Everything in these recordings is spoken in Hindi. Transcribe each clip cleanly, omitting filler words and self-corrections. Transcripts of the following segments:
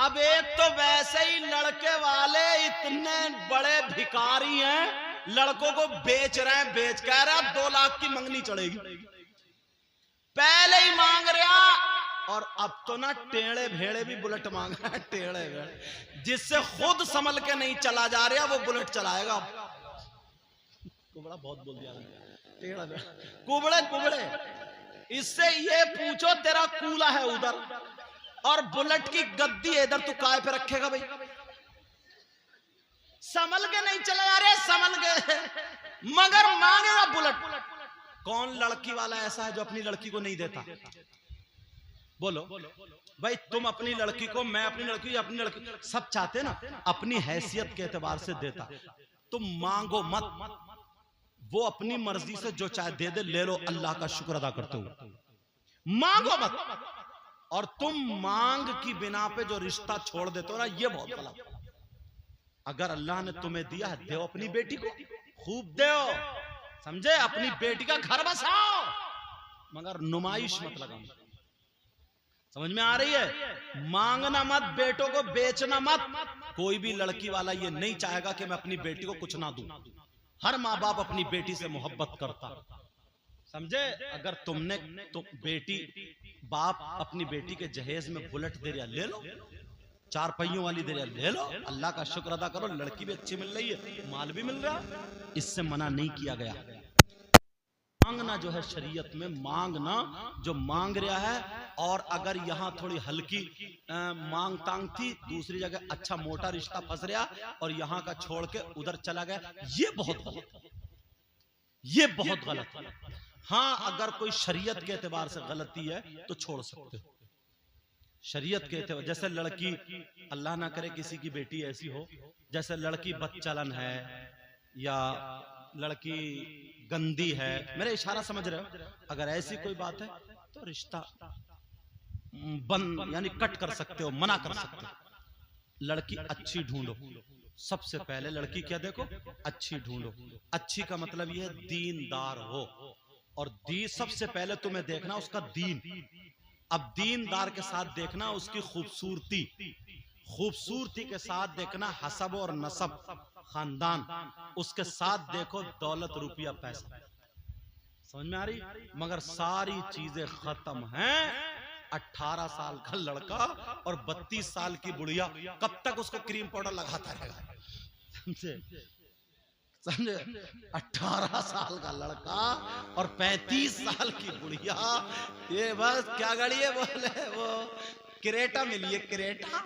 अब एक तो वैसे ही लड़के वाले इतने बड़े भिखारी हैं, लड़कों को बेच रहे हैं, बेच कह रहा 2 लाख की मंगनी चढ़ेगी, पहले ही मांग रहा। और अब तो ना टेढ़े भेड़े भी बुलेट मांग रहे हैं, टेढ़े भेड़े, जिससे खुद संभल के नहीं चला जा रहा वो बुलेट चलाएगा। कुबड़ा बहुत बोल दिया, टेढ़ा भेड़ा, कुबड़े कुबड़े। इससे ये पूछो तेरा कूला है उधर और बुलेट की गद्दी इधर, तू काय पे रखेगा भाई? संभल के नहीं चला जा रहे, संभल के, मगर मांगेगा बुलेट। कौन लड़की वाला ऐसा है जो अपनी लड़की को नहीं देता? बोलो भाई, तुम अपनी लड़की को, मैं अपनी लड़की, अपनी लड़की, सब चाहते ना अपनी हैसियत के एतबार से देता। तुम मांगो मत, वो अपनी मर्जी से जो चाहे दे दे, ले लो, अल्लाह का शुक्र अदा करते हुए मांगो मत। और तुम मांग की बिना पे जो रिश्ता छोड़ देते हो ना, ये बहुत गलत। अगर अल्लाह ने तुम्हें दिया है, दो अपनी बेटी को, खूब दो, समझे? अपनी बेटी का घर बसाओ, मगर नुमाइश मत लगाओ। समझ में आ रही है? मांगना मत, बेटों को बेचना मत। कोई भी लड़की वाला ये नहीं चाहेगा कि मैं अपनी बेटी को कुछ ना दूं। हर माँ बाप अपनी बेटी से मोहब्बत करता, समझे? अगर तुमने तो बेटी, बाप अपनी बेटी के जहेज में बुलेट दे रहा, ले लो, 4 पहियों वाली दे रहा, ले लो, अल्लाह का शुक्र अदा करो, लड़की भी अच्छी मिल रही है, माल भी मिल रहा, इससे मना नहीं किया गया। मांगना जो है शरीयत में, मांगना जो मांग रहा है, और अगर यहाँ थोड़ी हल्की मांग तांग थी, दूसरी जगह अच्छा मोटा रिश्ता फंस रहा और यहाँ का छोड़ के उधर चला गया, ये बहुत गलत, ये बहुत गलत है। हाँ, अगर कोई शरीयत के एतबार से गलती है तो छोड़ सकते हो, शरीयत के एतबार। जैसे लड़की, अल्लाह ना करे किसी की बेटी ऐसी हो, जैसे लड़की बदचलन है या लड़की गंदी है, मेरा इशारा समझ रहे हो? अगर ऐसी कोई बात है तो रिश्ता बंद, यानी कट कर सकते हो, मना कर सकते हो। लड़की अच्छी ढूंढो, सबसे पहले लड़की क्या देखो, अच्छी ढूंढो। अच्छी का मतलब यह है दीनदार हो, और दी सबसे पहले तुम्हें देखना उसका दीन। अब दीनदार के साथ देखना उसकी खूबसूरती, खूबसूरती के साथ देखना हसब और नसब, खानदान, उसके साथ देखो दौलत, रुपया, पैसा। समझ में आ रही? मगर सारी चीजें खत्म हैं। 18 साल का लड़का और 32 साल की बुढ़िया, कब तक उसको क्रीम पाउडर लगाता रहेगा? समझे? समझे? 18 साल का लड़का और 35 साल की बुढ़िया, ये बस क्या गाड़ी है? बोले वो क्रेटा मिली है, क्रेटा,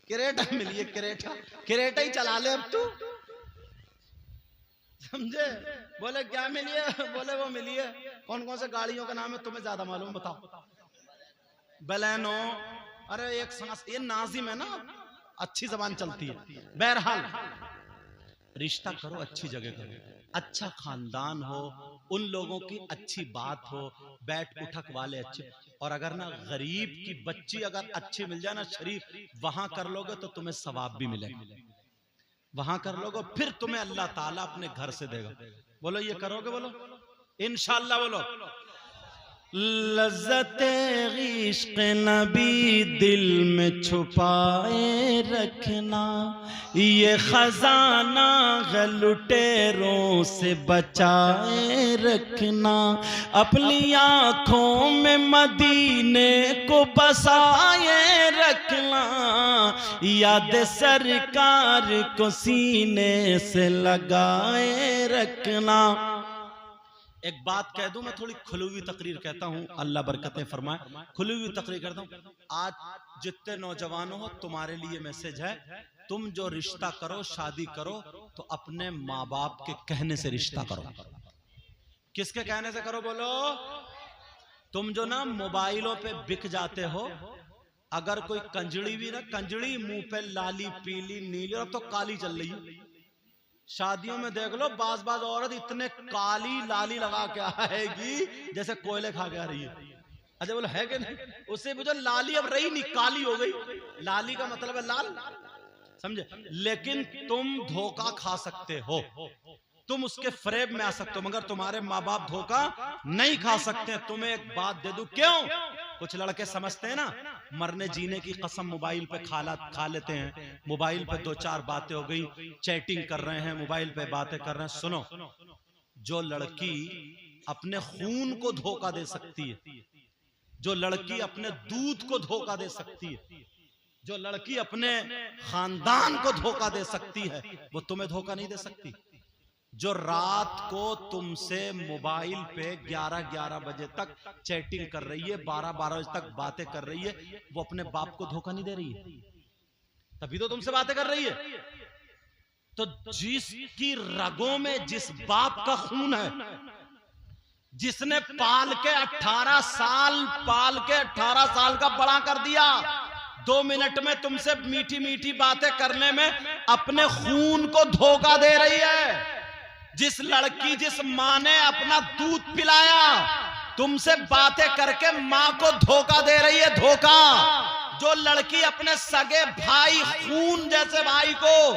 क्रेटा मिली है, क्रेटा, क्रेटा ही चला ले अब तू, समझे? बोले क्या मिली है? बोले वो मिली है। कौन कौन से गाड़ियों का नाम है तुम्हें ज्यादा मालूम, बताओ? बलेनो, अरे एक सांस, ये नाजिम है ना, अच्छी जबान चलती है। बहरहाल रिश्ता करो, अच्छी जगह करो, अच्छा खानदान हो, उन लोगों की अच्छी बात हो, बैठ उठक वाले अच्छे। और अगर ना गरीब की बच्ची अगर अच्छी मिल जाए ना, शरीफ, वहां कर लोगे तो तुम्हें सवाब भी मिलेगा, वहां कर लोगे, फिर तुम्हें अल्लाह ताला अपने घर से देगा। बोलो ये करोगे? बोलो इंशाअल्लाह। बोलो लज़्ज़ते इश्क़ नबी दिल में छुपाए रखना, ये खजाना लुटेरों से बचाए रखना, अपनी आँखों में मदीने को बसाए रखना, याद सरकार को सीने से लगाए रखना। एक बात कह दूं, मैं थोड़ी खुली हुई तकरीर कहता हूं, अल्लाह बरकतें फरमाए, खुली हुई तकरीर करता हूं। आज जितने नौजवान हो, तुम्हारे लिए मैसेज है, तुम जो रिश्ता करो, शादी करो, तो अपने माँ बाप के कहने से रिश्ता करो। किसके कहने से करो? बोलो। तुम जो ना मोबाइलों पे बिक जाते हो, अगर कोई कंजड़ी भी ना, कंजड़ी मुंह पे लाली पीली नीली, और अब तो काली चल रही है, शादियों में देख लो, बाज बाज औरत इतने काली लाली लगा के आएगी जैसे कोयले खा के आ रही है। अच्छा बोलो है कि नहीं? उससे भी जो लाली अब रही नहीं, काली हो गई। लाली का मतलब है लाल, समझे? लेकिन तुम धोखा खा सकते हो, तुम उसके फ्रेब में आ सकते हो, मगर तुम्हारे माँ बाप धोखा नहीं खा सकते। तुम्हें एक बात दे दूं, क्यों? कुछ लड़के समझते हैं ना मरने जीने की कसम मोबाइल पे खा लेते हैं, मोबाइल पे 2-4 बातें हो गई, चैटिंग कर रहे हैं, मोबाइल पे बातें कर रहे हैं। सुनो, जो लड़की अपने खून को धोखा दे सकती है, जो लड़की अपने दूध को धोखा दे सकती है, जो लड़की अपने खानदान को धोखा दे सकती है, वो तुम्हें धोखा नहीं दे सकती। जो रात को तुमसे मोबाइल पे 11-11 बजे तक चैटिंग कर रही है, 12-12 बजे तक बातें कर रही है, वो अपने बाप को धोखा नहीं दे रही है, तभी तो तुमसे बातें कर रही है। तो जिसकी रगों में जिस बाप का खून है, जिसने पाल के 18 साल का बड़ा कर दिया, 2 मिनट में तुमसे मीठी मीठी बातें करने में अपने खून को धोखा दे रही है। जिस लड़की, जिस माँ ने अपना दूध पिलाया, तुमसे बातें करके माँ को धोखा दे रही है, धोखा। जो लड़की अपने सगे भाई, खून जैसे भाई को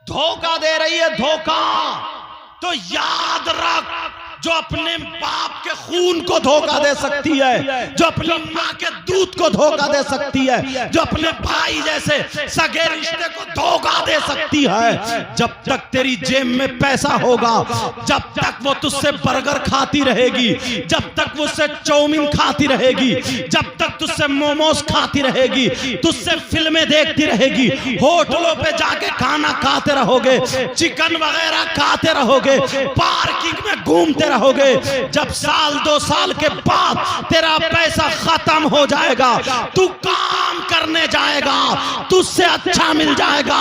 धोखा दे रही है, धोखा, तो याद रख, जो अपने बाप के खून को धोखा दे सकती है, जो अपनी माँ के दूध को धोखा दे सकती है, जो अपने भाई जैसे सगे रिश्ते को धोखा दे सकती है, जब तक तेरी जेब में पैसा होगा, जब तक वो तुझसे बर्गर खाती रहेगी, जब तक वो उससे चाउमीन खाती रहेगी, जब तक तुझसे मोमोज खाती रहेगी, तुझसे फिल्में देखती रहेगी, होटलों पे जाके खाना खाते रहोगे, चिकन वगैरह खाते रहोगे, पार्किंग में घूमते रहोगे, जब 1-2 साल के बाद तेरा पैसा खत्म हो जाएगा, तू काम करने जाएगा, तुझसे अच्छा मिल जाएगा,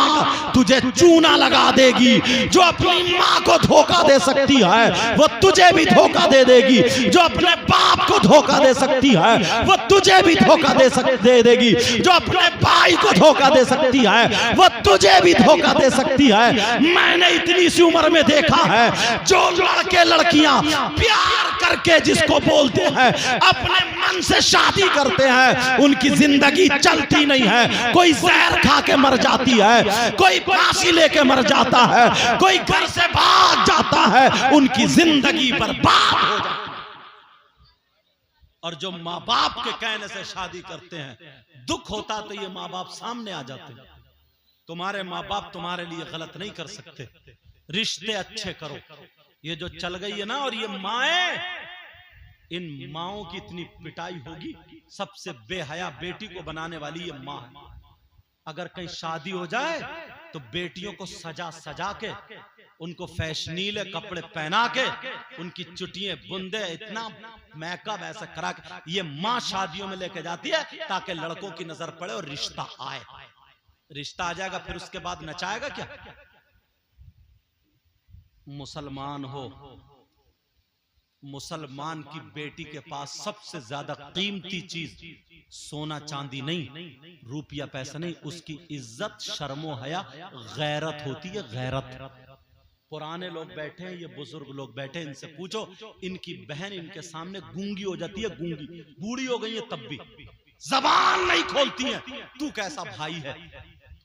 तुझे चूना लगा देगी। जो अपनी माँ को धोखा दे सकती है, वो तुझे भी धोखा दे देगी। जो अपने बाप को धोखा दे सकती है, वो तुझे भी धोखा दे देगी। जो अपने भाई को धोखा दे सकती है, वो तुझे भी धोखा दे सकती है। मैंने इतनी सी उम्र में देखा है, जो लड़के लड़कियां प्यार करके जिसको बोलते हैं, अपने मन से शादी करते हैं, उनकी जिंदगी चलती नहीं है। कोई जहर खा के मर जाती है, कोई फांसी लेके मर जाता है, कोई घर से भाग जाता है, उनकी जिंदगी बर्बाद हो जाती है। और जो माँ बाप के कहने से शादी करते हैं, दुख होता तो ये माँ बाप सामने आ जाते हैं। तुम्हारे माँ बाप तुम्हारे लिए गलत नहीं कर सकते, रिश्ते अच्छे करो। ये जो चल गई है ना, और ये माएं, इन माओं की इतनी पिटाई होगी। सबसे बेहया बेटी को बनाने वाली ये माँ है। अगर कहीं शादी हो जाए तो बेटियों को सजा सजा के, उनको फैशनीले कपड़े पहना के, उनकी चुटिये बुंदे, इतना मेकअप ऐसा करा के ये माँ शादियों में लेके जाती है, ताकि लड़कों की नजर पड़े और रिश्ता आए। रिश्ता आ जाएगा, फिर उसके बाद नचाएगा क्या? मुसलमान हो, मुसलमान की बेटी के पास सबसे ज्यादा कीमती चीज सोना चांदी नहीं, रुपया पैसा नहीं, उसकी इज्जत, शर्मो हया, गैरत होती है, गैरत। पुराने लोग बैठे हैं, ये बुजुर्ग लोग बैठे हैं, इनसे पूछो, इनकी बहन इनके सामने गूंगी हो जाती है, गूंगी, बूढ़ी हो गई है तब भी जबान नहीं खोलती है। तू कैसा भाई है?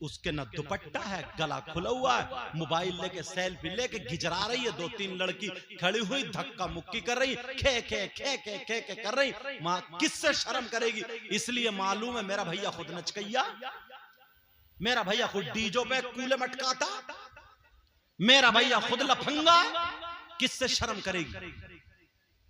उसके न दुपट्टा है, गला खुला हुआ है, मोबाइल लेके सेल्फी लेके गिजरा रही है, 2-3 लड़की खड़ी हुई धक्का मुक्की कर रही, खे खे खे खे खे खे कर रही। माँ किससे शर्म करेगी? इसलिए मालूम है मेरा भैया खुद नचकैया, मेरा भैया खुद डीजो पे कूले मटकाता, मेरा भैया खुद लफंगा, किससे शर्म करेगी?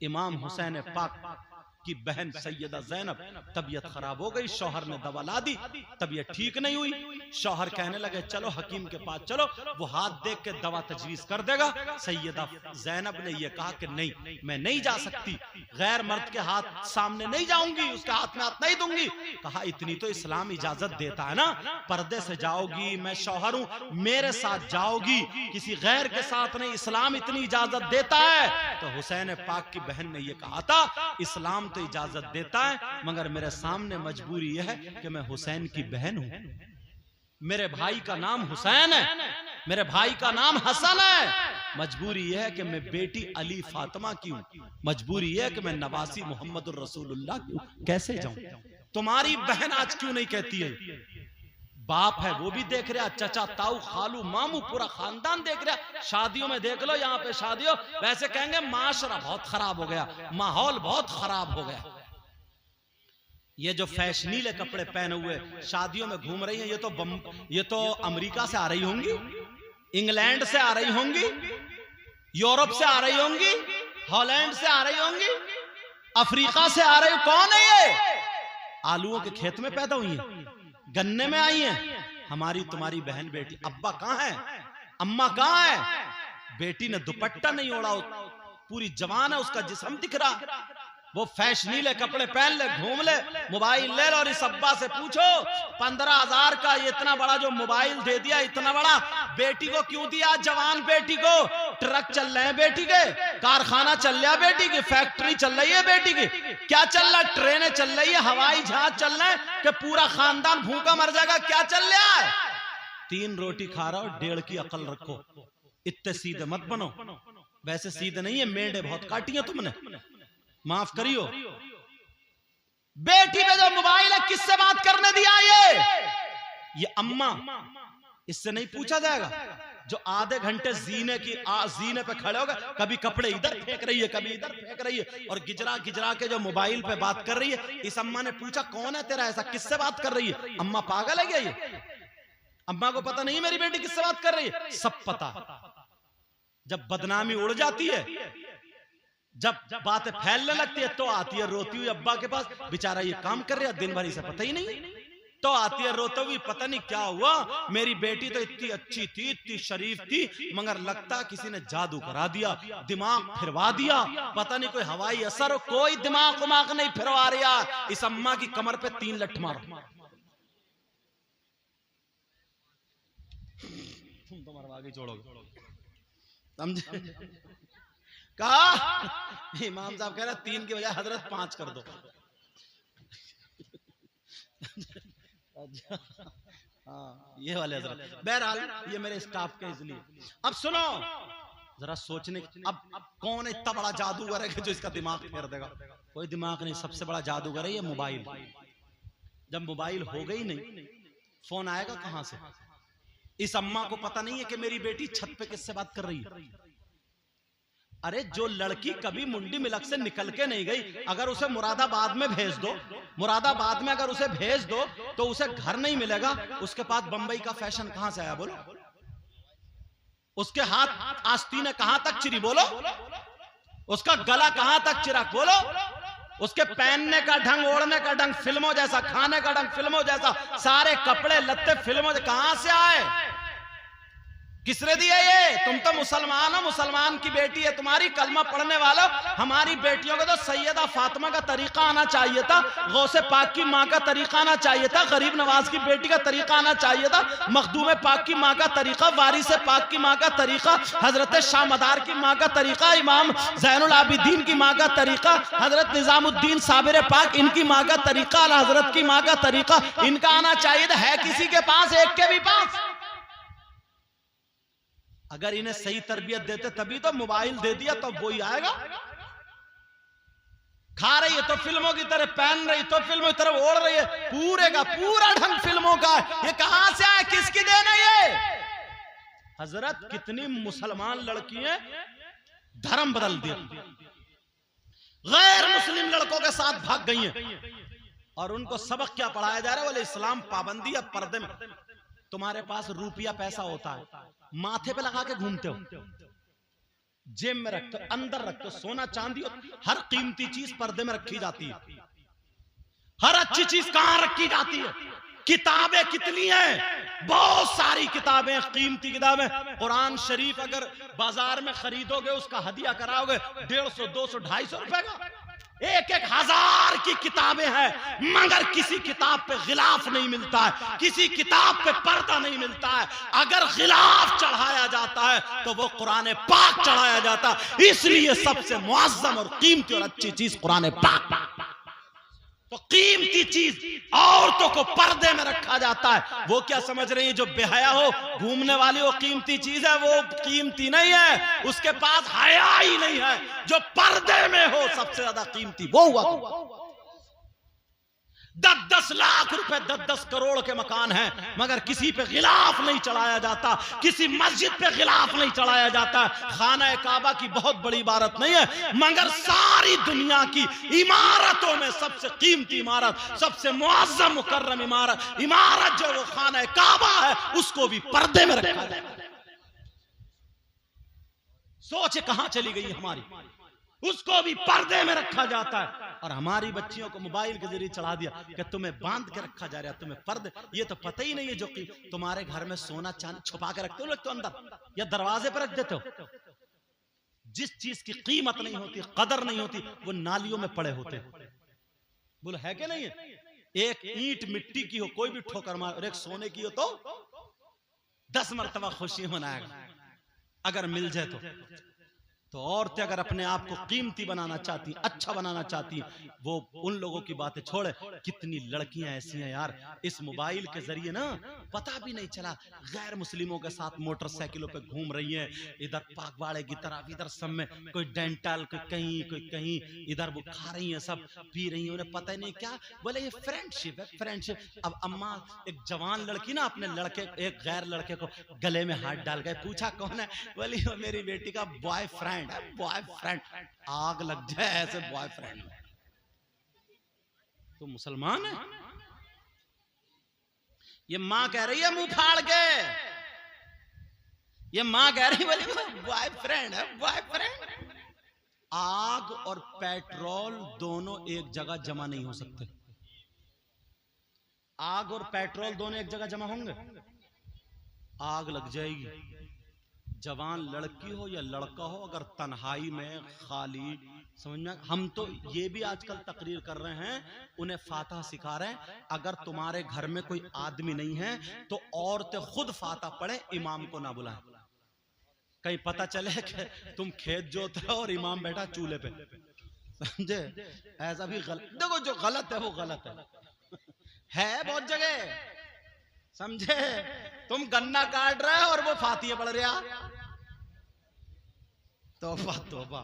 इमाम हुसैन पाक की बहन सैयदा ज़ैनब तबीयत खराब हो गई, शौहर ने दवा ला दी, तबीयत ठीक नहीं हुई। शौहर कहने लगे चलो हकीम के पास चलो, वो हाथ देख के दवा तजवीज कर देगा। सैयदा ज़ैनब ने यह कहा कि नहीं, मैं नहीं जा सकती, गैर मर्द के हाथ सामने नहीं जाऊंगी, उसके हाथ में हाथ नहीं दूंगी। कहा इतनी तो इस्लाम इजाजत देता है ना, पर्दे से जाओगी, मैं शौहर हूं, मेरे साथ जाओगी, किसी गैर के साथ नहीं, इस्लाम इतनी इजाजत देता है। तो हुसैन पाक की बहन ने यह कहा था, इस्लाम तो इजाजत देता है, मगर मेरे सामने मजबूरी यह है कि मैं हुसैन की बहन हूं, मेरे भाई का नाम हुसैन है, मेरे भाई का नाम हसन है। मजबूरी यह है कि मैं बेटी अली फातिमा की हूं, मजबूरी यह है कि मैं नवासी मोहम्मद रसूलुल्लाह की हूं, कैसे जाऊं? तुम्हारी बहन आज क्यों नहीं कहती है? बाप है वो भी देख रहा, चचा ताऊ खालू मामू पूरा खानदान देख रहा। शादियों में देख लो, यहाँ पे शादियों वैसे कहेंगे माशरा बहुत खराब हो गया, माहौल बहुत खराब हो गया। ये जो फैशनीले कपड़े पहने हुए शादियों में घूम रही हैं, ये तो अमेरिका से आ रही होंगी, इंग्लैंड से आ रही होंगी, यूरोप से आ रही होंगी, हॉलैंड से आ रही होंगी, अफ्रीका से आ रही। कौन है ये? आलूओं के खेत में पैदा हुई है, गन्ने में आई है। हमारी तुम्हारी बहन बेटी, अब्बा कहां है, अम्मा कहां है? बेटी ने दुपट्टा नहीं ओढ़ा, पूरी जवान है, उसका जिस्म दिख रहा, वो फैशनीले कपड़े पहन ले, घूम ले, मोबाइल ले लो। और इस अब्बा से पूछो 15,000 का ये इतना बड़ा जो मोबाइल दे दिया, इतना बड़ा, बेटी को क्यों दिया? जवान बेटी को। ट्रक चल रहे हैं बेटी के, कारखाना चल रहा है बेटी की, फैक्ट्री चल रही है बेटी की, क्या चल रहा है? ट्रेनें चल रही है, हवाई जहाज चल रहे हैं कि पूरा खानदान भूखा मर जाएगा? क्या चल रहा है? 3 रोटी खा रहा हो, 1.5 की अकल रखो, इतने सीधे मत बनो। वैसे सीधे नहीं है, मेंढे बहुत काटी है तुमने, माफ करियो। बेटी पे जो मोबाइल है, किससे बात करने दिया? ये अम्मा, इससे नहीं पूछा जाएगा? जो आधे घंटे जीने पे खड़े हो गए, कभी कपड़े इधर फेंक रही है, कभी इधर फेंक रही है, और गिजरा गिजरा के जो मोबाइल पे बात कर रही है। इस अम्मा ने पूछा कौन है तेरा ऐसा, किससे बात कर रही है? अम्मा पागल है क्या ये? अम्मा को पता नहीं मेरी बेटी किससे बात कर रही है? सब पता। जब बदनामी उड़ जाती है, जब बातें फैलने लगती है, तो आती है रोती हुई अब्बा के पास, बेचारा ये काम कर रहा है दिन भर, इसे पता ही नहीं। तो आती है रोते हुई, पता नहीं क्या हुआ, मेरी बेटी तो इतनी अच्छी थी, इतनी शरीफ थी, मगर लगता किसी ने जादू करा दिया, दिमाग फिरवा दिया, पता नहीं कोई हवाई असर, कोई दिमाग नहीं फिरवा रहा। इस अम्मा की कमर पे 3 लठ मारो, तुम तो मरवा के छोड़ोगे, समझे? कहा इमाम साहब कह रहे 3 की बजाय हजरत 5 कर दो। हाँ, ये वाले हजरत। बहरहाल ये मेरे स्टाफ के इसलिए। अब सुनो जरा, सोचने, अब कौन है इतना बड़ा जादूगर है कि जो इसका दिमाग फेर देगा? कोई दिमाग नहीं, सबसे बड़ा जादूगर है ये मोबाइल। जब मोबाइल हो गई नहीं, फोन आएगा कहां से? इस अम्मा को पता नहीं है कि मेरी बेटी छत पे किससे बात कर रही है। अरे जो लड़की कभी मुंडी मिलक से निकल के नहीं गई, अगर उसे मुरादाबाद में भेज दो, मुरादाबाद में अगर उसे भेज दो तो उसे घर नहीं मिलेगा। उसके पास बंबई का फैशन कहां से आया बोलो? उसके हाथ आस्तीनें कहां तक चिरी बोलो? उसका गला कहां तक चिरा बोलो? उसके पहनने का ढंग, ओढ़ने का ढंग फिल्मों जैसा, खाने का ढंग फिल्मों जैसा, सारे कपड़े लत्ते फिल्मों कहां से आए? किसने दिया ये? तुम तो मुसलमान हो, मुसलमान की बेटी है तुम्हारी, कलमा पढ़ने वालों। हमारी बेटियों को तो सैयदा फातिमा का तरीका आना चाहिए था, गौसे पाक की माँ का तरीका आना चाहिए था, गरीब नवाज की बेटी का तरीका आना चाहिए था, मखदूम पाक की माँ का तरीका, वारिस पाक की माँ का तरीका, हजरत शाह मदार की माँ का तरीका, इमाम ज़ैनुल आबिदीन की माँ का तरीका, हजरत निजामुद्दीन साबिर पाक इनकी माँ का तरीका, हजरत की माँ का तरीका इनका आना चाहिए था। है किसी के पास? एक के भी पास? अगर इन्हें सही तरबियत देते तभी तो। मोबाइल दे दिया तो वो ही आएगा। खा रही है तो फिल्मों की तरह, पहन रही तो फिल्मों की तरह, ओढ़ रही है, पूरे का पूरा ढंग फिल्मों का। ये कहां से आया? किसकी देन है ये? हजरत कितनी मुसलमान लड़कियां धर्म बदल दिया, गैर मुस्लिम लड़कों के साथ भाग गई हैं, और उनको सबक क्या पढ़ाया जा रहा है? बोले इस्लाम पाबंदी है पर्दे में। तुम्हारे पास रुपया पैसा होता है, माथे पे लगा के घूमते हो, जेब में रखते हो, अंदर रखते हो, सोना चांदी, हर कीमती चीज पर्दे में रखी जाती है। हर अच्छी चीज कहां रखी जाती है? किताबें कितनी हैं? बहुत सारी किताबें, कीमती किताबें। कुरान शरीफ अगर बाजार में खरीदोगे, उसका हदिया कराओगे 150, 200, 250 रुपए का। 1,000 की किताबें हैं, मगर किसी किताब पे गिलाफ नहीं मिलता है, किसी किताब पे पर्दा नहीं मिलता है। अगर गिलाफ चढ़ाया जाता है तो वो कुरान पाक चढ़ाया जाता है। इसलिए सबसे मुअज्जम और कीमती और अच्छी चीज कुरान पाक। तो कीमती चीज औरतों को पर्दे में रखा जाता है। वो क्या समझ रही है? जो बेहया हो, घूमने वाली, वो कीमती चीज है? वो कीमती नहीं है, उसके पास हया ही नहीं है। जो पर्दे में हो सबसे ज्यादा कीमती वो हुआ। 10-10 लाख रुपए 10-10 करोड़ के मकान हैं, मगर किसी पे गिलाफ नहीं चढ़ाया जाता, किसी मस्जिद पे गिलाफ नहीं चढ़ाया जाता। खाना काबा की बहुत बड़ी इबारत नहीं है, मगर सारी दुनिया की इमारतों में सबसे कीमती इमारत, सबसे मुअज़्ज़म मुकर्रम इमारत जो वो खाना काबा है, उसको भी पर्दे में रखा जाता है। सोच कहां चली गई हमारी, उसको भी पर्दे में रखा जाता है। और हमारी बच्चियों को मोबाइल के जरिए चढ़ा दिया कि तुम्हें बांध के रखा जा रहा है, तुम्हें पर्दे। ये तो पता ही नहीं है जो कि तुम्हारे घर में सोना चांदी छुपा के रखते हो लोग तो अंदर या दरवाजे पर रख देते हो। जिस चीज की कीमत नहीं होती, कदर नहीं होती, वो नालियों में पड़े होते हैं। बोलो है कि नहीं है? एक ईंट मिट्टी की हो, कोई भी ठोकर मार, और एक सोने की हो तो 10 मरतबा खुशी मनाएगा अगर मिल जाए तो औरतें अगर अपने आप को कीमती बनाना चाहती, अच्छा बनाना चाहती, वो उन लोगों की बातें छोड़े। कितनी लड़कियां ऐसी हैं यार, इस मोबाइल के जरिए ना पता भी नहीं चला गैर मुस्लिमों के साथ मोटरसाइकिलों पे घूम रही हैं, इधर पागवाड़े की तरफ, इधर सब में कोई डेंटल, कोई कहीं, इधर वो खा रही हैं, सब पी रही हैं, उन्हें पता ही नहीं क्या। बोले ये फ्रेंडशिप है, फ्रेंडशिप। अब अम्मा एक जवान लड़की ना अपने लड़के, एक गैर लड़के को गले में हाथ डाल गए, पूछा कौन है? बोली वो मेरी बेटी का बॉयफ्रेंड है। बॉयफ्रेंड, आग लग जाए ऐसे बॉयफ्रेंड। तो मुसलमान है? ये मां कह रही है मुंह फाड़ के, ये मां कह रही बोली बॉयफ्रेंड है, बॉयफ्रेंड। आग और पेट्रोल दोनों एक जगह जमा नहीं हो सकते। आग और पेट्रोल दोनों एक जगह जमा होंगे, आग लग जाएगी। जवान लड़की हो या लड़का हो, अगर तन्हाई में खाली, समझना, हम तो ये भी आजकल तकरीर कर रहे हैं, उन्हें फातिहा सिखा रहे हैं। अगर तुम्हारे घर में कोई आदमी नहीं है तो औरतें खुद फातिहा पढ़े, इमाम को ना बुलाएं। कहीं पता चले कि तुम खेत जोत रहे हो और इमाम बैठा चूल्हे पे, समझे? ऐसा भी गलत। देखो जो गलत है वो गलत है बहुत जगह, समझे? तुम गन्ना काट रहे हो और वो फातिहा पढ़ रहा। तौबा तौबा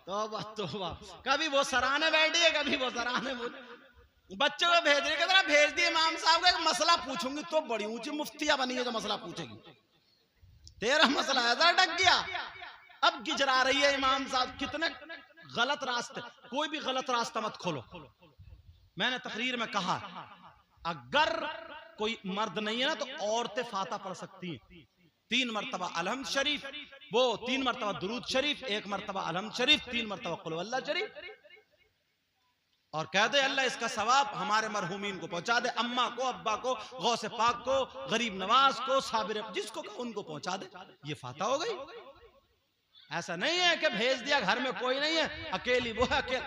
तौबा तौबा। कभी वो सराहने बैठी है, कभी वो सराहने बच्चों को भेज रही है, कहते भेज दिए इमाम साहब को, एक मसला पूछूंगी। तो बड़ी ऊंची मुफ्तिया बनी है जो मसला पूछेगी, तेरा मसला ऐसा अटक गया। अब गिजरा रही है इमाम साहब। कितने गलत रास्ते, कोई भी गलत रास्ता मत खोलो। मैंने तकरीर में कहा अगर कोई मर्द नहीं है ना तो औरतें फातिहा पढ़ सकती हैं। 3 मरतबा अलहम्द शरीफ, वो 3 मरतबा दुरूद शरीफ, 1 मरतबा अलहम्द शरीफ, 3 मरतबा कुल हुवल्लाह शरीफ, और कह दे अल्लाह इसका सवाब हमारे मरहूमीन को पहुंचा दे, अम्मा को, अब्बा को, गौसे पाक को, गरीब नवाज को, साबिर, जिसको उनको पहुंचा दे। ये फातिहा हो गई। ऐसा नहीं है कि भेज दिया घर में कोई नहीं है, अकेली वो है।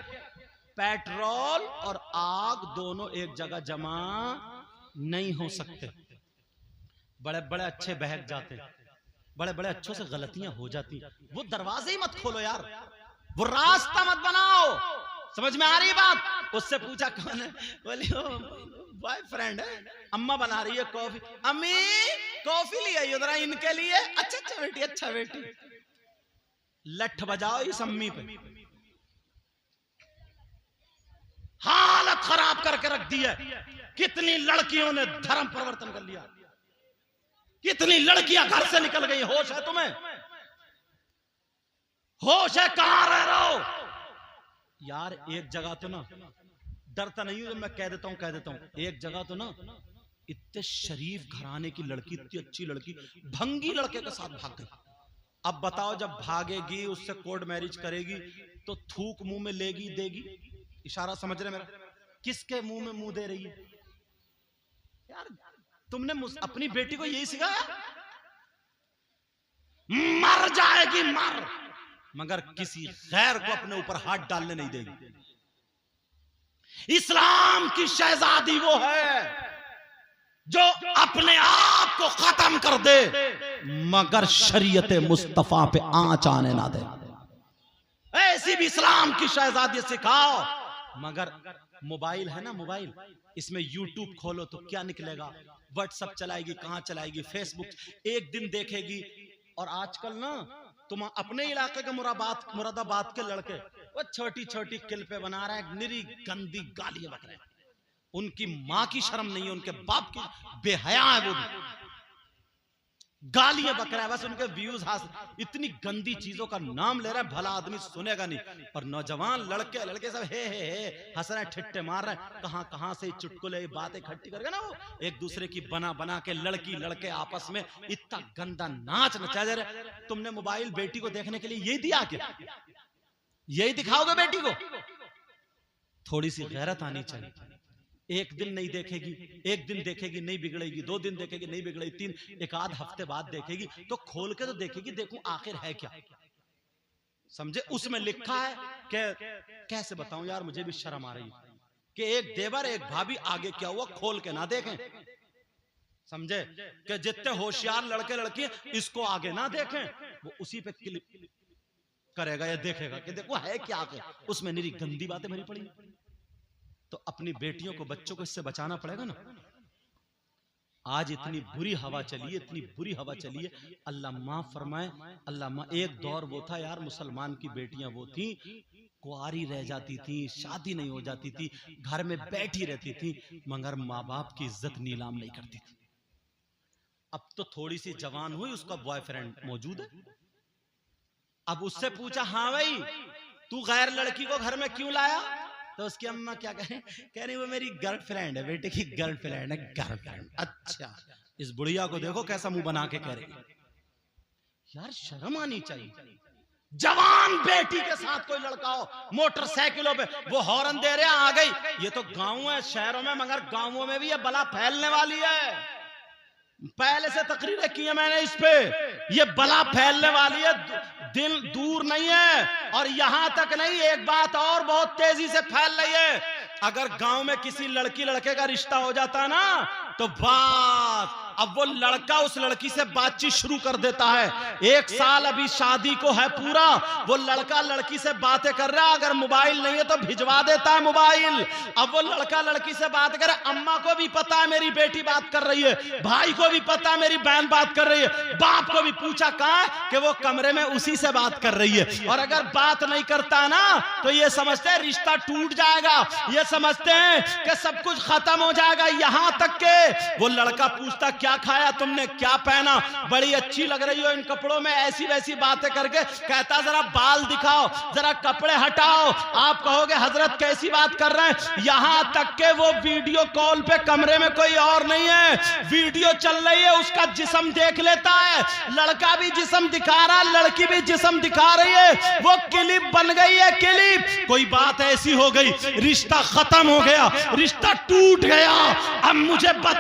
पेट्रोल और आग दोनों एक जगह जमा नहीं हो सकते। बड़े बड़े अच्छे बहक जाते, बड़े बड़े अच्छों से गलतियां हो जाती। वो दरवाजे ही मत खोलो यार, वो रास्ता मत बनाओ। समझ में आ रही बात? उससे पूछा कौन है? बोली बॉयफ्रेंड है। अम्मा बना रही है कॉफी, अम्मी कॉफी ले आई जरा इनके लिए। अच्छा अच्छा बेटी, अच्छा बेटी। लठ बजाओ इस अम्मी पे, हालत खराब करके रख दी है। कितनी लड़कियों ने धर्म परिवर्तन कर लिया, कितनी लड़कियां घर से निकल गई। होश है तुम्हें? होश है? कहां रह रहे हो यार? एक जगह तो ना, डरता नहीं हूं, मैं कह देता हूं, एक जगह तो ना इतने शरीफ घराने की लड़की, इतनी अच्छी लड़की, भंगी लड़के के साथ भाग गई। अब बताओ जब भागेगी, उससे कोर्ट मैरिज करेगी तो थूक मुंह में लेगी, देगी? इशारा समझ रहे मेरा? किसके मुंह में मुंह दे रही है यार? तुमने अपनी बेटी को यही सिखाया? मर जाएगी मर, मगर किसी गैर को अपने ऊपर हाथ डालने नहीं देगी। इस्लाम की शहजादी वो है जो अपने आप को खत्म कर दे मगर शरीयत मुस्तफा पे आंच आने ना दे। ऐसी भी इस्लाम की शहजादी सिखाओ। मगर मोबाइल है ना, मोबाइल, इसमें यूट्यूब खोलो तो क्या निकलेगा? व्हाट्सएप चलाएगी, कहां चलाएगी? फेसबुक एक दिन देखेगी। और आजकल ना तुम अपने इलाके के मुरादाबाद के लड़के वो छोटी छोटी क्लिपें बना रहे हैं, निरी गंदी गालियां बक रहे हैं। उनकी मां की शर्म नहीं है, उनके बाप की, बेहया है वो भी, गालियां बक रहा है बस उनके व्यूज हासिल। इतनी गंदी चीजों का नाम ले रहा है, भला आदमी सुनेगा नहीं। और नौजवान लड़के लड़के सब हे हंस रहे, ठिट्टे मार रहे हैं, कहां कहां से चुटकुले बातें इकट्ठी करके ना वो एक दूसरे की बना बना के लड़की लड़के आपस में इतना गंदा नाच नचा जा रहे। तुमने मोबाइल बेटी को देखने के लिए यही दिया क्या? यही दिखाओगे बेटी को? थोड़ी सी गैरत आनी चाहिए। एक दिन नहीं देखेगी, एक दिन देखेगी नहीं बिगड़ेगी, 2 दिन देखेगी नहीं बिगड़ेगी, 3 एक आध हफ्ते बाद देखेगी तो खोल के तो देखेगी, देखूं आखिर है क्या, समझे? उसमें लिखा है कि कैसे बताऊं यार, मुझे भी शर्म आ रही है कि एक देवर एक भाभी आगे क्या हुआ खोल के ना देखें, समझे? कि जितने होशियार लड़के लड़की इसको आगे ना देखें, वो उसी पे क्लिक करेगा या देखेगा कि देखो है क्या आगे, उसमें निरी गंदी बातें भरी पड़ी। तो अपनी बेटियों को बच्चों को इससे बचाना पड़ेगा ना। आज इतनी बुरी हवा चली है, इतनी बुरी हवा चली है, अल्लाह माफ फरमाए, अल्लाह माफ। एक दौर वो था यार, मुसलमान की बेटियां वो थी, कुआरी रह जाती थी, शादी नहीं हो जाती थी, घर में बैठी रहती थी, मगर माँ बाप की इज्जत नीलाम नहीं करती थी। अब तो थोड़ी सी जवान हुई, उसका बॉयफ्रेंड मौजूद है, अब उससे पूछा हाँ भाई तू गैर लड़की को घर में क्यों लाया, तो उसकी अम्मा क्या कह रही वो मेरी गर्लफ्रेंड है, बेटे की गर्लफ्रेंड है, गर्लफ्रेंड। अच्छा, इस बुढ़िया को देखो कैसा मुंह बना के कह रही है। यार शर्म आनी चाहिए। जवान बेटी के साथ कोई लड़का हो मोटरसाइकिलों पे, वो हॉर्न दे रहे आ गई। ये तो गाँव है शहरों में, मगर गाँवों में भी ये बला फैलने वाली है। पहले से तकरीरें की है मैंने इस पे, ये बला फैलने वाली है, दिन दूर नहीं है। और यहां तक नहीं, एक बात और बहुत तेजी से फैल रही है, अगर गांव में किसी लड़की लड़के का रिश्ता हो जाता ना तो बात, अब वो लड़का उस लड़की से बातचीत शुरू कर देता है। 1 साल अभी शादी को है पूरा, वो लड़का लड़की से बातें कर रहा है, अगर मोबाइल नहीं है तो भिजवा देता है मोबाइल। अब वो लड़का लड़की से बात करे, अम्मा को भी पता है मेरी बेटी बात कर रही है, भाई को भी पता है मेरी बहन बात कर रही है, बाप को भी पूछा कहाँ है कि वो कमरे में उसी से बात कर रही है। और अगर बात नहीं करता ना तो ये समझते हैं रिश्ता टूट जाएगा, ये समझते हैं कि सब कुछ खत्म हो जाएगा। यहां तक के वो लड़का पूछता क्या खाया तुमने, क्या पहना, बड़ी अच्छी लग रही हो इन कपड़ों में, ऐसी वैसी बातें करके कहता जरा बाल दिखाओ, जरा कपड़े हटाओ। आप कहोगे हजरत कैसी बात कर रहे हैं। यहां तक के वो वीडियो कॉल पे कमरे में कोई और नहीं है, वीडियो चल रही है, उसका जिस्म देख लेता है, लड़का भी जिस्म दिखा रहा, लड़की भी जिस्म दिखा रही है, वो क्लिप बन गई है क्लिप। कोई बात ऐसी हो गई, रिश्ता खत्म हो गया, रिश्ता टूट गया। अब मुझे बताओ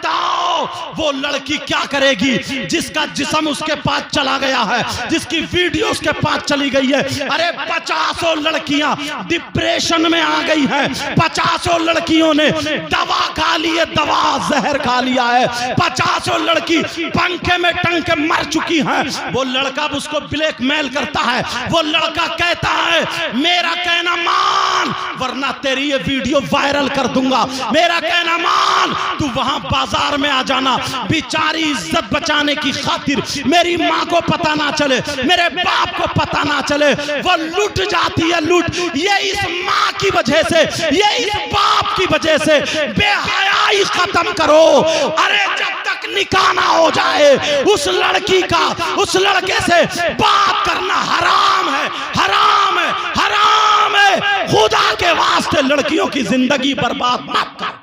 वो लड़की क्या करेगी जिसका जिस्म उसके पास चला गया है, जिसकी वीडियो उसके पास चली गई है। अरे 50 लड़कियां डिप्रेशन में आ गई हैं, 50 लड़कियों ने दवा खा ली है, दवा जहर खा लिया है, 50 लड़की पंखे में टंग के मर चुकी हैं। वो लड़का उसको ब्लैकमेल करता है, वो लड़का कहता है मेरा कहना मान वरना तेरी ये वीडियो वायरल कर दूंगा, मेरा कहना मान, तू वहां बाजार में आ जाना, बेचारी इज्जत बचाने की खातिर मेरी माँ को पता ना चले, मेरे बाप को पता ना चले, वो लूट जाती है, लूट। ये इस माँ की वजह से, ये इस बाप की वजह से, बेहयाई खत्म करो। अरे जब तक निकाह ना हो जाए उस लड़की का, उस लड़के से बात करना हराम है, हराम है, हराम है। खुदा के वास्ते लड़कियों की जिंदगी बर्बाद मत कर।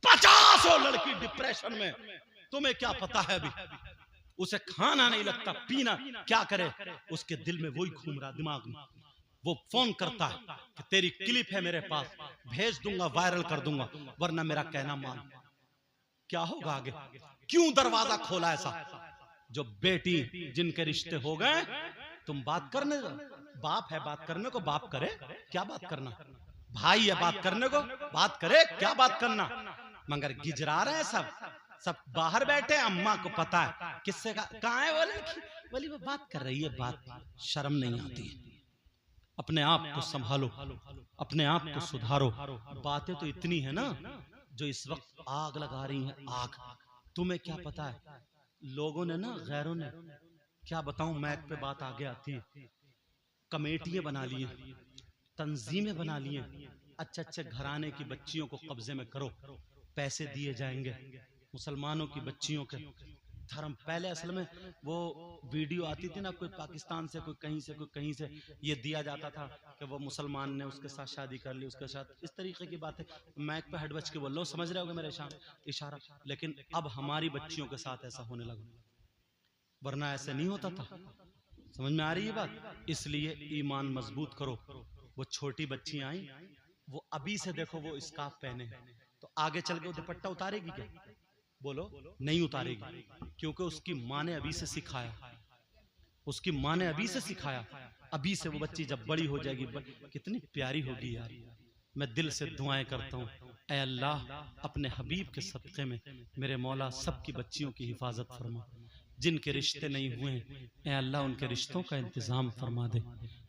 50 लड़की डिप्रेशन में, तुम्हें क्या पता है अभी, उसे खाना नहीं लगता, पीना क्या करे, उसके दिल में वही घूम रहा दिमाग में। वो फोन करता है कि तेरी क्लिप है मेरे पास, भेज दूंगा, वायरल कर दूंगा, वरना मेरा कहना मान। क्या होगा आगे? क्यों दरवाजा खोला ऐसा? जो बेटी जिनके रिश्ते हो गए, तुम बात करने, बाप है बात करने को, बाप करे क्या बात करना, भाई है बात करने को, बात करे क्या बात करना, मगर गिजरा रहे सब, सब बाहर बैठे, अम्मा को पता है किससे कहाँ है वो लड़की, बोली वो बात कर रही है, बात शर्म नहीं आती है। अपने आप को संभालो, अपने आप को सुधारो। बातें तो इतनी है ना जो इस वक्त आग लगा रही है, आग। तुम्हें क्या पता है, लोगों ने ना, गैरों ने, क्या बताऊं, मैक पे बात आगे आती है, कमेटियां बना ली, तंजीमें बना ली, अच्छे अच्छे घराने की बच्चियों को कब्जे में करो, पैसे दिए जाएंगे। मुसलमानों की बच्चियों के धर्म पहले असल में वो वीडियो आती थी ना, कोई पाकिस्तान से, कोई कहीं से ये दिया जाता था कि वो मुसलमान ने उसके साथ शादी कर ली, उसके साथ इस तरीके की बातें। माइक पे हेड बच के बोल रहा हूँ, समझ रहे होगे मेरे इशारा। लेकिन अब हमारी बच्चियों के साथ ऐसा होने लगा, वरना ऐसे नहीं होता था। समझ में आ रही है बात? इसलिए ईमान मजबूत करो। वो छोटी बच्ची आई, वो अभी से देखो वो स्कार्फ पहने, तो आगे चल के वो दुपट्टा उतारेगी क्या? बोलो, नहीं उतारेगी, क्योंकि उसकी माँ ने अभी से सिखाया, उसकी माँ ने अभी से सिखाया। अभी से वो बच्ची जब बड़ी हो जाएगी, कितनी प्यारी होगी यार। मैं दिल से दुआएं करता हूँ, ऐ अल्लाह अपने हबीब के सदक़े में मेरे मौला सबकी बच्चियों की हिफाजत फरमा। जिनके रिश्ते नहीं हुए हैं, ऐ अल्लाह उनके रिश्तों का इंतज़ाम फरमा दे।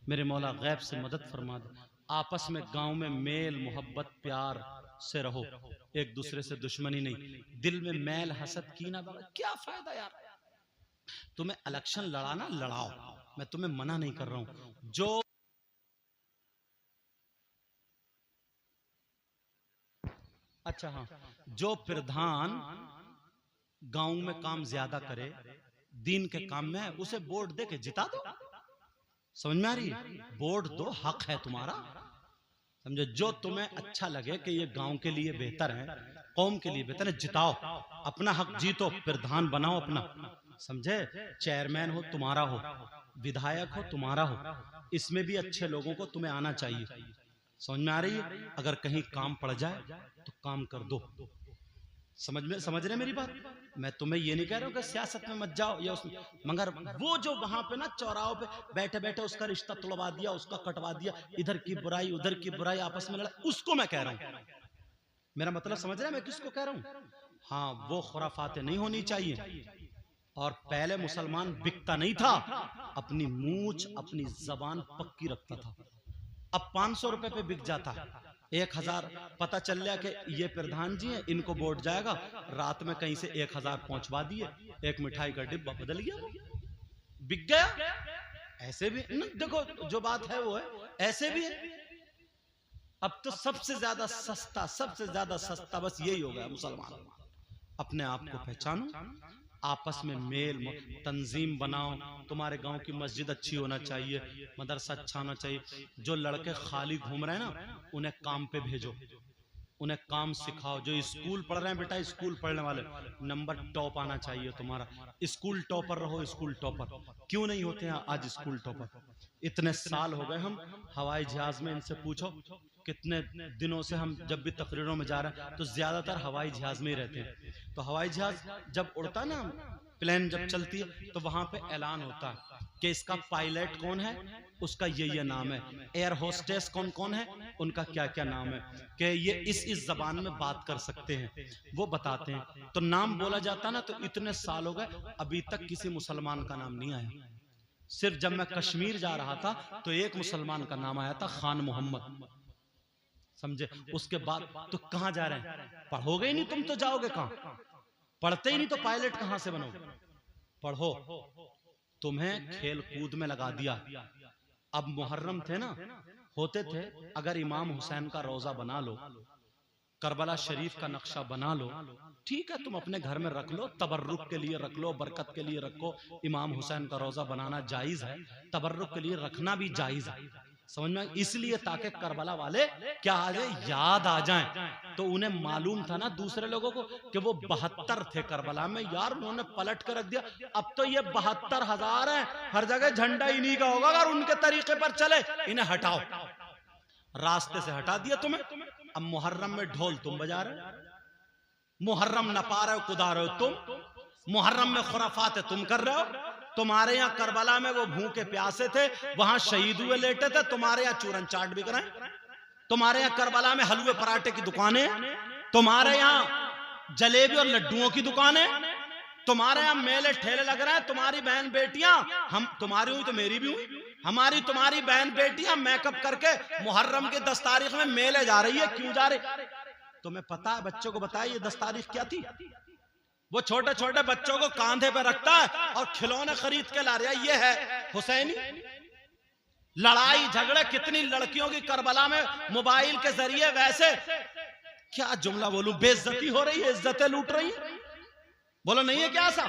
मेरे मौला गैब से मदद फरमा दे। आपस में गांव में मेल मोहब्बत प्यार से रहो, एक दूसरे से दुश्मनी नहीं। दिल में मैल हसद कीना क्या फायदा यार? तुम्हें इलेक्शन लड़ाना लड़ाओ, मैं तुम्हें मना नहीं कर रहा हूं। जो अच्छा हाँ, जो प्रधान गांव में काम ज्यादा करे, दीन के काम में है, उसे वोट दे के जिता दो। समझ में आ रही? वोट दो, हक है तुम्हारा। समझे? जो तुम्हें अच्छा लगे कि ये गांव के लिए बेहतर है, कौम के लिए बेहतर है, जिताओ, अपना हक जीतो, प्रधान बनाओ अपना। समझे? चेयरमैन हो तुम्हारा हो, विधायक हो तुम्हारा हो, इसमें भी अच्छे लोगों को तुम्हें आना चाहिए। समझ में आ रही है? अगर कहीं काम पड़ जाए तो काम कर दो। समझ रहे मेरी बात? मैं तुम्हें ये नहीं कह रहा हूँ कि सियासत में मत जाओ या उसमें, मगर वो जो वहां पे ना चौराहों पे बैठे बैठे उसका रिश्ता तुड़वा दिया, उसका कटवा दिया, इधर की बुराई उधर की बुराई आपस में लड़ा, उसको मैं कह रहा हूँ। मेरा मतलब समझ रहे हैं मैं किसको कह रहा हूँ? हाँ, वो खुराफातें नहीं होनी चाहिए। और पहले मुसलमान बिकता नहीं था, अपनी मूंछ अपनी जबान पक्की रखता था। अब 500 रुपए पे बिक जाता, 1000 पता चल गया कि ये प्रधान जी हैं, इनको वोट जाएगा, रात में कहीं से 1000 पहुंचवा दिए, एक मिठाई का डिब्बा बदल गया, वो बिक गया। ऐसे भी देखो, जो बात है वो है, ऐसे भी है। अब तो सबसे ज्यादा सस्ता बस यही हो गया मुसलमान। अपने आप को पहचानो, आपस में मेल तंजीम बनाओ। तुम्हारे गांव की मस्जिद अच्छी होना चाहिए, मदरसा अच्छा होना चाहिए। जो लड़के खाली घूम रहे हैं ना, उन्हें काम पे भेजो, उन्हें काम सिखाओ। जो स्कूल पढ़ रहे हैं बेटा, स्कूल पढ़ने वाले, नंबर टॉप आना चाहिए तुम्हारा। स्कूल टॉपर रहो, स्कूल टॉपर। क्यों नहीं होते हैं आज स्कूल टॉपर? इतने साल हो गए हम हवाई जहाज में, इनसे पूछो कितने दिनों से हम जब भी तकरीरों में जा रहे हैं तो ज्यादातर हवाई जहाज में ही रहते हैं। तो हवाई जहाज जब उड़ता है ना, प्लेन जब चलती है, तो वहां पे ऐलान होता है कि इसका पायलट कौन है, उसका ये नाम है, एयर होस्टेस कौन कौन है, उनका क्या क्या नाम है, कि ये इस जबान में बात कर सकते हैं, वो बताते हैं। तो नाम बोला जाता ना, तो इतने साल हो गए अभी तक किसी मुसलमान का नाम नहीं आया। सिर्फ जब मैं कश्मीर जा रहा था तो एक मुसलमान का नाम आया था, खान मोहम्मद। समझे? उसके बाद तो कहां जा रहे हैं? पढ़ोगे ही नहीं तुम तो जाओगे कहां? पढ़ते ही नहीं तो पायलट कहां से बनोगे? पढ़ो। तुम्हें खेल कूद में लगा दिया। अब मुहर्रम थे ना, होते थे, अगर इमाम हुसैन का रोजा बना लो, करबला शरीफ का नक्शा बना लो, ठीक है, तुम अपने घर में रख लो, तबर्रुक के लिए रख लो, बरकत के लिए रखो। इमाम हुसैन का रोजा बनाना जायज है, तबर्रुक के लिए रखना भी जायज है। समझ में? इसलिए ताकि करबला वाले क्या आ जाए, याद आ जाएं। तो उन्हें मालूम था ना दूसरे लोगों को कि वो 72 थे करबला में, यार उन्होंने पलट कर रख दिया। अब तो ये 72,000 हैं, हर जगह झंडा इन्हीं का होगा, अगर उनके तरीके पर चले, इन्हें हटाओ, रास्ते से हटा दिया तुम्हें। अब मुहर्रम में ढोल तुम बजा रहे हो, मुहर्रम न पा रहे हो, कुदा रहे हो तुम, मुहर्रम में खुराफात तुम कर रहे हो। तुम्हारे यहाँ करबला में वो भूखे प्यासे थे, वहां शहीद हुए लेटे थे, तुम्हारे यहाँ चूरन चाट बिक रहे हैं, तुम्हारे यहाँ करबला में हलवे पराठे की दुकानें, तुम्हारे यहाँ जलेबी और लड्डुओं की दुकानें, तुम्हारे यहाँ मेले ठेले लग रहे हैं। तुम्हारी बहन बेटियां, हम तुम्हारी हुई तो मेरी भी हुई, हमारी तुम्हारी बहन बेटियां मेकअप करके मुहर्रम की 10 तारीख में मेले जा रही है। क्यों जा रही? तुम्हें पता है? बच्चों को बताया ये 10 तारीख क्या थी? वो छोटे छोटे बच्चों को कांधे पे रखता है और खिलौने खरीद के ला रहा है, ये है हुसैनी, लड़ाई झगड़े कितनी लड़कियों की करबला में मोबाइल के जरिए, वैसे क्या जुमला बोलूं, बेइज्जती हो रही है, इज्जतें लूट रही है। बोलो नहीं है क्या ऐसा?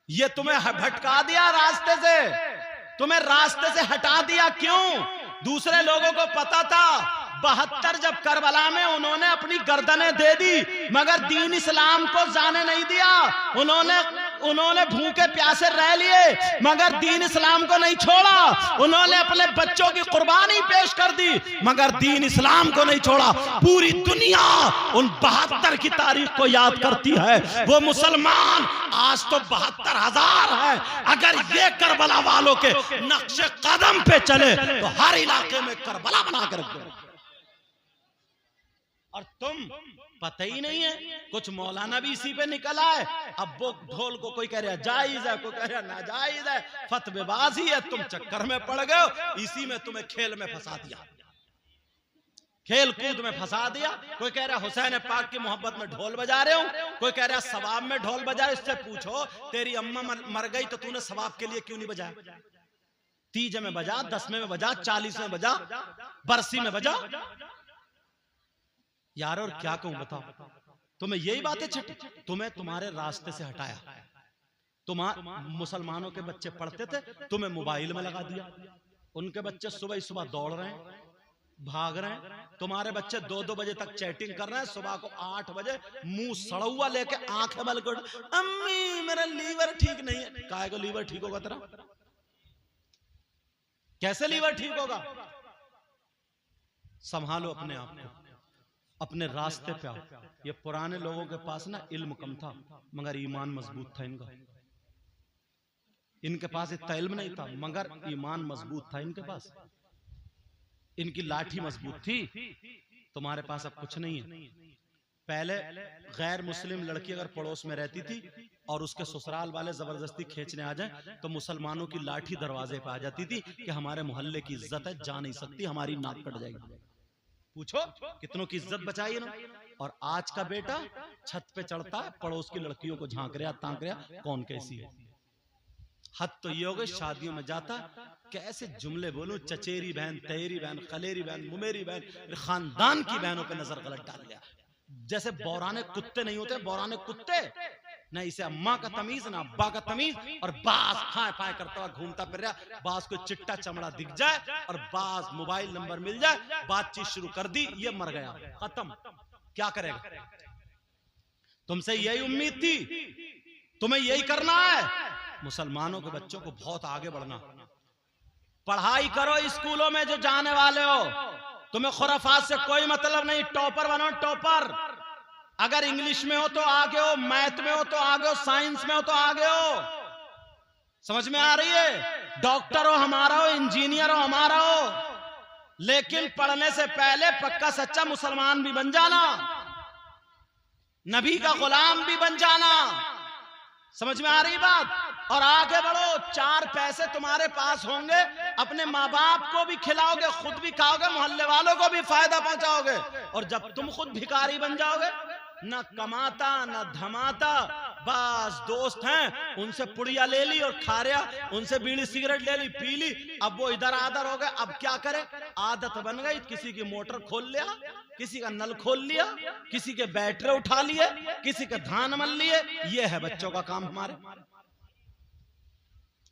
ये तुम्हें भटका दिया रास्ते से, तुम्हें रास्ते से हटा दिया। क्यों? दूसरे लोगों को पता था 72 जब करबला में उन्होंने अपनी गर्दनें दे दी, मगर दीन इस्लाम को जाने नहीं दिया। उन्होंने भूखे प्यासे रह लिए, मगर दीन इस्लाम को नहीं छोड़ा। उन्होंने अपने बच्चों की कुर्बानी पेश कर दी, मगर दीन इस्लाम को नहीं छोड़ा। पूरी दुनिया उन 72 की तारीख को याद करती है। वो मुसलमान आज तो 72,000 है। अगर ये करबला वालों के नक्शे कदम पे चले तो हर इलाके में करबला बना कर रख दो। और तुम पता ही नहीं है, कुछ मौलाना भी इसी पे निकला है। अब वो ढोल को कोई कह रहा जायज है, कोई कह रहा नाजायज है, फतवेबाजी है। तुम चक्कर में पड़ गए हो, इसी में तुम्हें खेल में फंसा दिया, खेल कूद में फंसा दिया। कोई कह रहा हुसैन पाक की मोहब्बत में ढोल बजा रहे हो, कोई कह रहा सवाब में ढोल बजा। इससे पूछो तेरी अम्मा मर गई तो तूने सवाब के लिए क्यों नहीं बजाया? 30 में बजा, 10 में बजा, 40 में बजा, बरसी में बजा यार। और क्या कहूं बताओ, तुम्हें यही बातें छटी, तुम्हें तुम्हारे रास्ते से हटाया। मुसलमानों के बच्चे पढ़ते थे, तुम्हें मोबाइल में लगा दिया। उनके बच्चे सुबह सुबह दौड़ रहे हैं, भाग रहे हैं। तुम्हारे बच्चे 2-2 बजे तक चैटिंग कर रहे हैं। सुबह को 8 बजे मुंह सड़ा हुआ लेके आंखें बल कर, अम्मी मेरा लीवर ठीक नहीं है। काहे को लीवर ठीक होगा तेरा? कैसे लीवर ठीक होगा? संभालो अपने आप को, अपने रास्ते पे आओ। ये पुराने लोगों के पास ना इल्म कम था, मगर ईमान मजबूत था इनका। इनके पास इतना इल्म नहीं था, मगर ईमान मजबूत था इनके पास। इनकी लाठी मजबूत थी। तुम्हारे पास अब कुछ नहीं है। पहले गैर मुस्लिम लड़की अगर पड़ोस में रहती थी और उसके ससुराल वाले जबरदस्ती खींचने आ जाए तो मुसलमानों की लाठी दरवाजे पे आ जाती थी कि हमारे मोहल्ले की इज्जत है, जा नहीं सकती, हमारी नाक कट जाएगी। पूछो कितनों की इज्जत बचाई ना। और आज का बेटा छत पे चढ़ता है, पड़ोस की लड़कियों को झांक रहा तांक रहा, कौन कैसी है। हद तो ये हो गई, शादियों में जाता कैसे जुमले बोलूं, चचेरी बहन, तहेरी बहन, खलेरी बहन, मुमेरी बहन, खानदान की बहनों पे नजर गलत डाल लिया। जैसे बौराने कुत्ते नहीं होते, बौराने कुत्ते न इसे अम्मा का तमीज ना अब्बा का तमीज। और बाज फाय फाय करता हुआ घूमता फिर रहा। बाज को चिट्टा चमड़ा दिख जाए और बाज मोबाइल नंबर मिल जाए, बातचीत शुरू कर दी, ये मर गया, खत्म। क्या करेगा? तुमसे यही उम्मीद थी, तुम्हें यही करना है। मुसलमानों के बच्चों को बहुत आगे बढ़ना, पढ़ाई करो स्कूलों में जो जाने वाले हो। तुम्हें खुराफात से कोई मतलब नहीं, टॉपर बनो, टॉपर। अगर इंग्लिश में हो तो आगे हो, मैथ में हो तो आगे हो, साइंस में हो तो आगे हो। समझ में आ रही है? डॉक्टर हो हमारा हो, इंजीनियर हो हमारा हो, लेकिन पढ़ने से पहले पक्का सच्चा मुसलमान भी बन जाना, नबी का गुलाम भी बन जाना। समझ में आ रही बात? और आगे बढ़ो, 4 पैसे तुम्हारे पास होंगे, अपने माँ बाप को भी खिलाओगे, खुद भी खाओगे, मोहल्ले वालों को भी फायदा पहुंचाओगे। और जब तुम खुद भिखारी बन जाओगे, न कमाता न धमाता, बस दोस्त हैं उनसे पुड़िया ले ली और खा रहा, उनसे बीड़ी सिगरेट ले ली, पी ली। अब वो इधर आदर हो गए, अब क्या करे? आदत बन गई, किसी की मोटर खोल लिया, किसी का नल खोल लिया, किसी के बैटरे उठा लिए, किसी के धान मल लिए। ये है बच्चों का काम हमारे।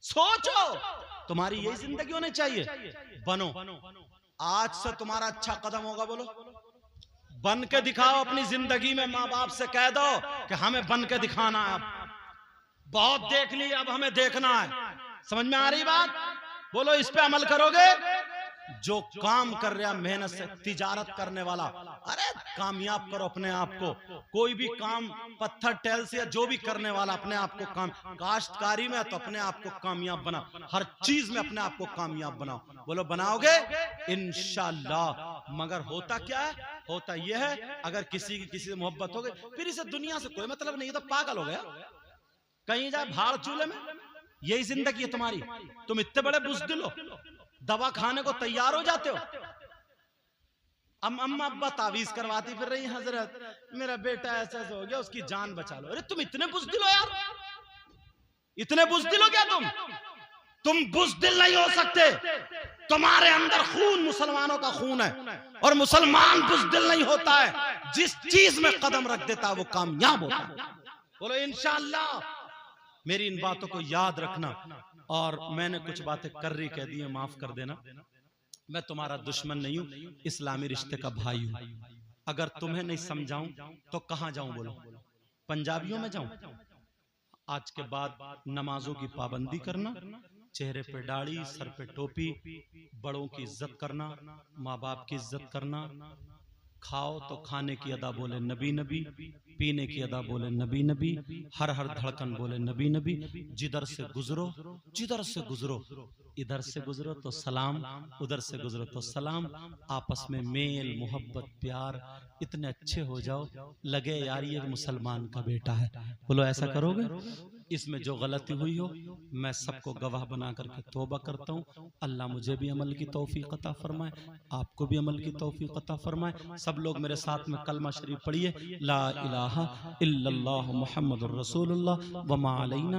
सोचो, तुम्हारी यही जिंदगी होनी चाहिए। बनो, आज से तुम्हारा अच्छा कदम होगा। बोलो, बन के दिखाओ अपनी जिंदगी में। माँ बाप से कह दो कि हमें बन के दिखाना है, अब बहुत देख ली, अब हमें देखना है। समझ में आ रही बात? बोलो, इस पे अमल करोगे? जो काम कर रहा मेहनत से, तिजारत करने वाला, अरे कामयाब करो अपने आप को। कोई भी काम पत्थर टेल से, जो भी करने वाला अपने आप को काम, काश्तकारी में तो अपने आप को कामयाब बनाओ, हर चीज में अपने आप को कामयाब बनाओ। बोलो, बनाओगे इंशाअल्लाह। मगर होता क्या है? होता यह है, अगर किसी की किसी से मोहब्बत हो गई, फिर इसे दुनिया से कोई मतलब नहीं, तो पागल हो गया, कहीं जाए भाड़ चूल्हे में। यही जिंदगी है तुम्हारी। तुम इतने बड़े बुज़दिल हो, दवा खाने को तैयार हो जाते हो। अम्मा अब्बा तावीज करवाती फिर रही, हजरत मेरा बेटा ऐसा हो गया, उसकी जान बचा लो। अरे तुम इतने बुज़दिल हो यार, इतने बुज़दिल हो क्या तुम? तुम बुज़दिल नहीं हो सकते। तुम्हारे अंदर खून मुसलमानों का खून है और मुसलमान बुज़दिल नहीं होता है। जिस चीज में कदम रख देता है वो कामयाब होता है। बोलो इंशाअल्लाह। मेरी इन बातों को याद रखना। और मैंने कुछ बातें कर्री कह दी है, माफ कर देना। मैं तुम्हारा दुश्मन नहीं हूं, इस्लामी रिश्ते का भाई हूं। अगर तुम्हें नहीं समझाऊं तो कहां जाऊं? बोलो, पंजाबियों में जाऊं? आज के बाद नमाजों की पाबंदी करना, चेहरे पे दाढ़ी, सर पे टोपी, बड़ों की इज्जत करना, माँ बाप की इज्जत करना, खाओ तो खाने की अदा बोले नबी नबी, पीने की अदा बोले नबी नबी, हर हर धड़कन बोले नबी नबी, जिधर से गुजरो इधर से गुजरो तो सलाम, उधर से गुजरो तो सलाम। आपस में मेल मोहब्बत प्यार इतने अच्छे हो जाओ लगे यार ये मुसलमान का बेटा है। बोलो ऐसा करोगे? इसमें जो गलती हुई हो मैं सबको गवाह बना करके तौबा करता हूँ। अल्लाह मुझे भी अमल की तौफीक अता फरमाए, आपको भी अमल की तौफीक अता फरमाए। सब लोग मेरे साथ में कलमा शरीफ पढ़िए, ला इलाहा इल्लल्लाह मुहम्मदुर रसूलुल्लाह व मा अलैना